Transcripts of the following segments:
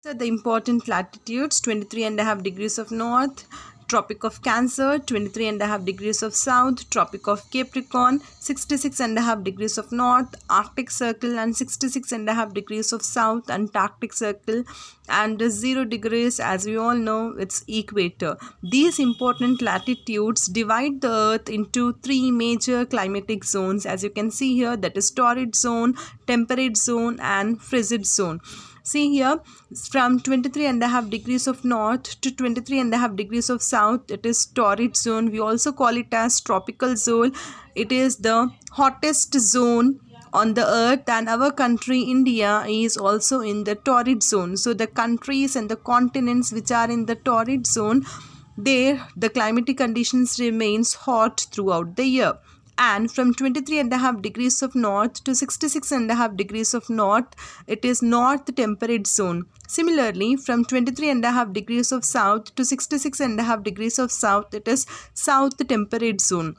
So the important latitudes: 23.5 degrees of north, Tropic of Cancer; 23.5 degrees of south, Tropic of Capricorn; 66.5 degrees of north, Arctic Circle; and 66.5 degrees of south, Antarctic Circle; and 0 degrees, as we all know, it's equator. These important latitudes divide the earth into three major climatic zones, as you can see here, that is torrid zone, temperate zone, and frigid zone. See here, from 23.5 degrees of north to 23.5 degrees of south, it is torrid zone. We also call it as tropical zone. It is the hottest zone on the earth, and our country India is also in the torrid zone. So the countries and the continents which are in the torrid zone, there the climatic conditions remains hot throughout the year. And from 23.5 degrees of north to 66.5 degrees of north, it is north temperate zone. Similarly, from 23.5 degrees of south to 66.5 degrees of south, it is south temperate zone.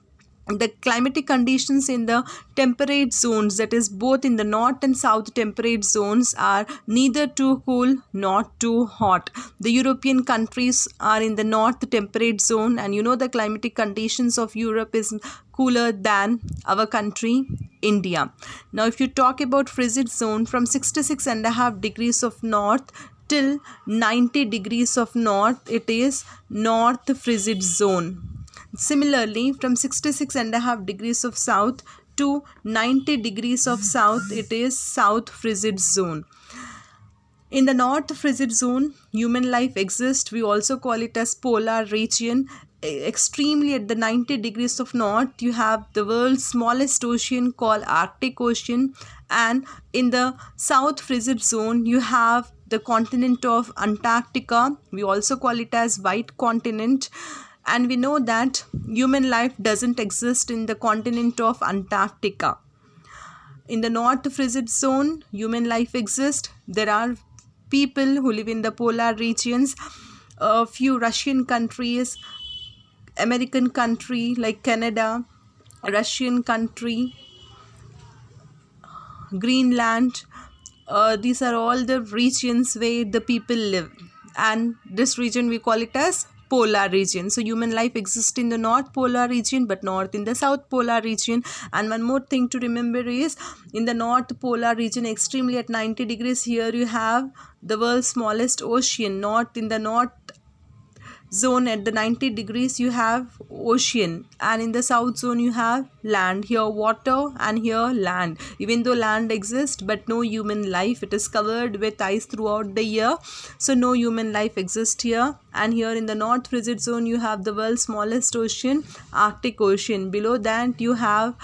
The climatic conditions in the temperate zones, that is both in the north and south temperate zones, are neither too cool nor too hot. The European countries are in the north temperate zone, and you know the climatic conditions of Europe is cooler than our country India. Now if you talk about frigid zone, from 66.5 degrees of north till 90 degrees of north, it is north frigid zone. Similarly, from 66.5 degrees of south to 90 degrees of south, it is south frigid zone. In the north frigid zone, human life exists. We also call it as polar region. Extremely at the 90 degrees of north, you have the world's smallest ocean called Arctic Ocean, and in the south frigid zone, you have the continent of Antarctica. We also call it as white continent. And we know that human life doesn't exist in the continent of Antarctica. In the north frigid zone, human life exists. There are people who live in the polar regions. A few Russian countries, American country like Canada, Russian country, Greenland. These are all the regions where the people live. And this region we call it as polar region. So human life exists in the north polar region, but not in the south polar region. And one more thing to remember is, in the north polar region, extremely at 90 degrees, here you have the world's smallest ocean. Not in the north zone at the 90 degrees you have ocean, and in the south zone you have land. Here water and here land. Even though land exists but no human life, it is covered with ice throughout the year, so no human life exists here. And here in the north frigid zone you have the world's smallest ocean, Arctic Ocean. Below that you have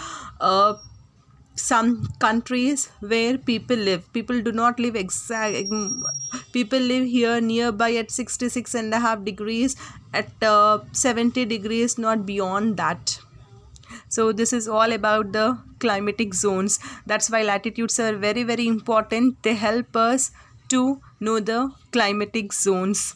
some countries where people live. People do not live people live here nearby at 66.5 degrees, at 70 degrees, not beyond that. So this is all about the climatic zones. That's why latitudes are very, very important. They help us to know the climatic zones.